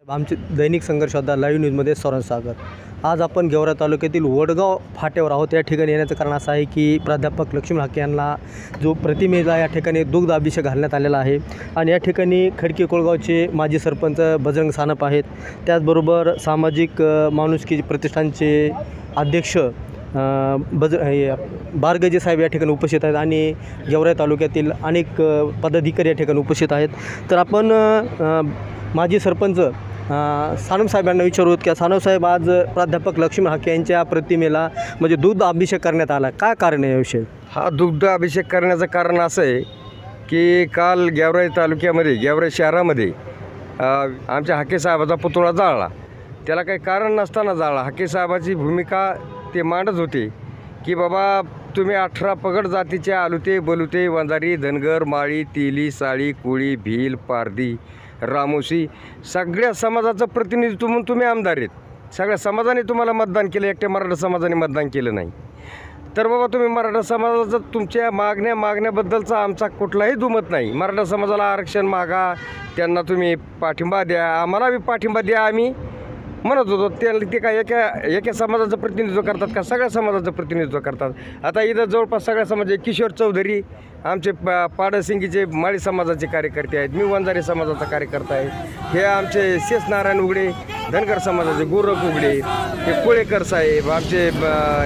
आमचे दैनिक संघर्षयोद्धा लाईव्ह न्यूजमध्ये सर्वांचं स्वागत। आज आपण गेवरा तालुक्यातील वडगाव फाट्यावर आहोत। या ठिकाणी येण्याचं कारण असं आहे की प्राध्यापक लक्ष्मण हाके यांना जो प्रतिमेला या ठिकाणी दुग्ध अभिषेक घालण्यात आलेला आहे आणि या ठिकाणी खडकी कोळगावचे माजी सरपंच बजरंग सानप आहेत, त्याचबरोबर सामाजिक माणुसकी प्रतिष्ठानचे अध्यक्ष बारगजे साहेब या ठिकाणी उपस्थित आहेत आणि गेवरा तालुक्यातील अनेक पदाधिकारी या ठिकाणी उपस्थित आहेत। तर आपण माजी सरपंच सानप साहेबांना विचारूत की सानप साहेब, आज प्राध्यापक लक्ष्मण हाके यांच्या प्रतिमेला म्हणजे दूध अभिषेक करण्यात आला, काय कारण आहे याविषयी? हा दुग्ध अभिषेक करण्याचं कारण असं आहे की काल गेवराई तालुक्यामध्ये गेवराई शहरामध्ये आमच्या हाके साहेबाचा पुतळा जाळला। त्याला काही कारण नसताना जाळला। हाके साहेबाची भूमिका ते मांडत होते की बाबा तुम्ही 18 पगड जातीचे आलुते बलुते वंजारी धनगर माळी तेली साळी कोळी भील पारधी रामोशी सगळ्या समाजाचं प्रतिनिधित्व म्हणून तुम्ही आमदार आहेत। सगळ्या समाजाने तुम्हाला मतदान केलं, एकट्या मराठा समाजाने मतदान केलं नाही। तर बाबा तुम्ही मराठा समाजाचं तुमच्या मागण्याबद्दलचा आमचा कुठलाही दुमत नाही। मराठा समाजाला आरक्षण मागा, त्यांना तुम्ही पाठिंबा द्या, आम्हाला बी पाठिंबा द्या आम्ही म्हणत होतो। ते काय एका समाजाचं प्रतिनिधित्व करतात का? सगळ्या समाजाचं प्रतिनिधित्व करतात। आता इथं जवळपास सगळ्या समाज, किशोर चौधरी आमचे पाडसिंगीचे माळी समाजाचे कार्यकर्ते आहेत, मी वंजारी समाजाचा कार्यकर्ता आहे, हे आमचे शेष नारायण उघडे धनगर समाजाचे गोरख उघडे, हे कोळेकर साहेब आमचे,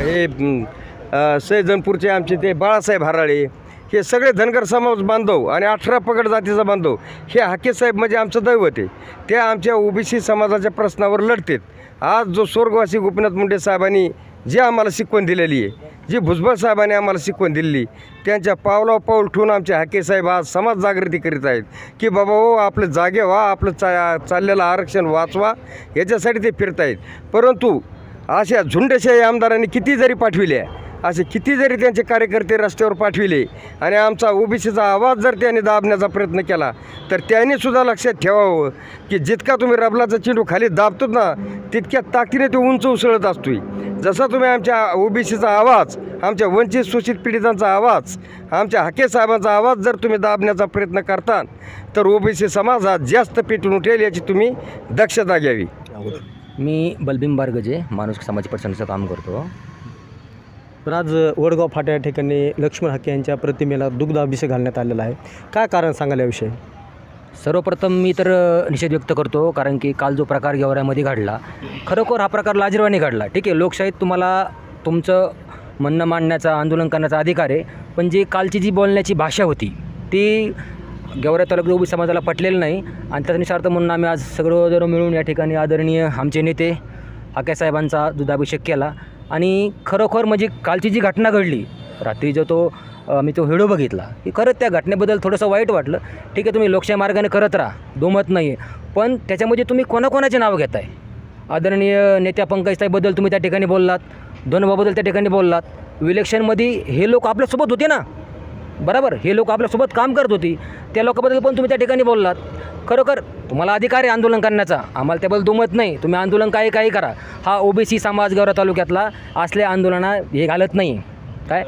हे सैजनपूरचे आमचे ते बाळासाहेब हराळे, हे सगळे धनगर समाज बांधव आणि 18 पगड जातीचा बांधव हे हाके साहेब म्हणजे आमचं दैवत आहे। ते आमच्या ओबीसी समाजाच्या प्रश्नावर लढतात। आज जो स्वर्गवासी गोपीनाथ मुंडे साहेबांनी जी आम्हाला शिकवण दिलेली आहे, जी भुजबळ साहेबांनी आम्हाला शिकवण दिलेली, त्यांच्या पावलावर पाऊल ठेवून आमचे हाके साहेब आज समाज जागृती करीत आहेत की बाबा हो आपलं जागे व्हा, आपलं चाललेलं आरक्षण वाचवा, याच्यासाठी ते फिरत आहेत। परंतु अशा झुंडशाही आमदारांनी किती जरी पाठविले, असे किती जरी त्यांचे कार्यकर्ते रस्त्यावर पाठविले आणि आमचा ओबीसीचा आवाज जर त्यांनी दाबण्याचा प्रयत्न केला, तर त्यांनीसुद्धा लक्षात ठेवावं की जितका तुम्ही रबलाचा चेंडू खाली दाबतो ना, तितक्या ताकदीने तो उंच उसळत असतोय। जसा तुम्ही आमच्या ओबीसीचा आवाज, आमच्या वंचित शोषित पीडितांचा आवाज, आमच्या हाके साहेबांचा आवाज जर तुम्ही दाबण्याचा प्रयत्न करता, तर ओबीसी समाज हा जास्त पेटून उठेल, याची तुम्ही दक्षता घ्यावी। मी बलबीम बारगजे माणूस सामाजिक प्रश्नाचं काम करतो। तर आज वडगाव फाट्या या ठिकाणी लक्ष्मण हाके यांच्या प्रतिमेला दुग्ध अभिषेक घालण्यात आलेला आहे, काय कारण सांगाल याविषयी? सर्वप्रथम मी तर निषेध व्यक्त करतो, कारण की काल जो प्रकार गेवरामध्ये घडला, खरोखर हा प्रकार लाजिरवाणी घडला। ठीक आहे, लोकशाहीत तुम्हाला तुमचं म्हणणं मांडण्याचा, आंदोलन करण्याचा अधिकार आहे, पण जी कालची जी बोलण्याची भाषा होती ती गेवरा तालुक्यात ओबीसी समाजाला पटलेलं नाही आणि त्याचा निषार्थ म्हणून आम्ही आज सर्वजण मिळून या ठिकाणी आदरणीय आमचे नेते हाके साहेबांचा दुधाभिषेक केला। आणि खरोखर म्हणजे कालची जी घटना घडली रात्री, जो मी तो व्हिडिओ बघितला, की खरंच त्या घटनेबद्दल थोडंसं वाईट वाटलं। ठीक आहे, तुम्ही लोकशाही मार्गाने करत राहा, दुमत नाही आहे, पण त्याच्यामध्ये तुम्ही कोणाकोणाचे नाव घेताय? आदरणीय नेत्या पंकजताईबद्दल तुम्ही त्या ठिकाणी बोललात, धनुभाबद्दल त्या ठिकाणी बोललात, इलेक्शनमध्ये हे लोक आपल्यासोबत होते ना, बरोबर, हे लोक आपल्यासोबत काम करत होती, त्या लोकांबद्दल पण तुम्ही त्या ठिकाणी बोललात। खरोखर तुम्हाला अधिकार आहे आंदोलन करण्याचा, आम्हाला त्याबद्दल दुमत नाही, तुम्ही आंदोलन काही करा। हा ओबीसी समाज गेवरा तालुक्यातला असल्या आंदोलना हे घालत नाही आहे, काय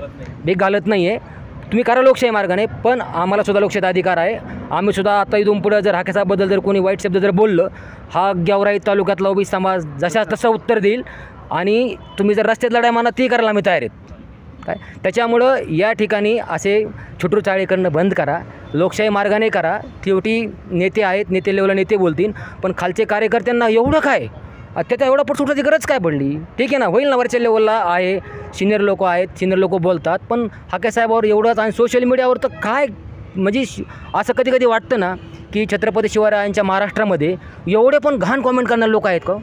बेग घालत नाही आहे, तुम्ही करा लोकशाही मार्गाने, पण आम्हालासुद्धा लोकशाहीचा अधिकार आहे। आम्हीसुद्धा आता इथून पुढं जर हाके साहेबाबद्दल जर कोणी वाईट शब्द जर बोललं, हा गेवराई तालुक्यातला ओबीसी समाज जशा तसं उत्तर देईल आणि तुम्ही जर रस्त्यात लढाई माना ती करायला आम्ही तयार आहेत, काय। त्याच्यामुळं या ठिकाणी असे छुटूचाळे करणं बंद करा, लोकशाही मार्गाने करा। शेवटी नेते आहेत, नेते लेवलला नेते बोलतील, पण खालचे कार्यकर्त्यांना एवढं काय त्याचा एवढा पटसुटाची गरज काय पडली? ठीक आहे ना, होईल ना, वरच्या लेवलला आहे, सिनियर लोक आहेत, सिनियर लोक बोलतात, पण हाके साहेबावर एवढंच आणि सोशल मीडियावर तर काय म्हणजे असं कधी कधी वाटतं ना की छत्रपती शिवरायांच्या महाराष्ट्रामध्ये एवढे पण घाण कॉमेंट करणारे लोक आहेत का?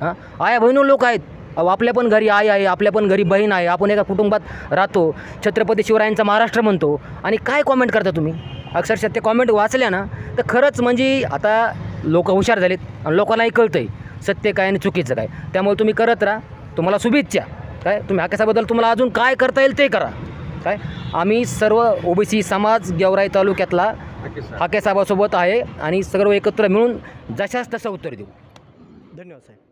हां, आया बहिणी लोक आहेत, आपल्या पण घरी आई आहे, आपल्या पण घरी बहीण आहे, आपण एका कुटुंबात राहतो, छत्रपती शिवरायांचा महाराष्ट्र म्हणतो आणि काय कॉमेंट करता तुम्ही? अक्षरशः ते कॉमेंट वाचल्या ना तर खरंच म्हणजे आता लोक हुशार झालेत आणि लोकांनाही कळतं आहे सत्य काय आणि चुकीचं काय। त्यामुळे तुम्ही करत राहा, तुम्हाला शुभेच्छा, काय। तुम्ही हाके साहेबाबद्दल तुम्हाला अजून काय करता येईल ते करा, काय। आम्ही सर्व ओबीसी समाज गेवराई तालुक्यातला हाके साहेबासोबत आहे आणि सर्व एकत्र मिळून जशास तसं उत्तर देऊ। धन्यवाद साहेब।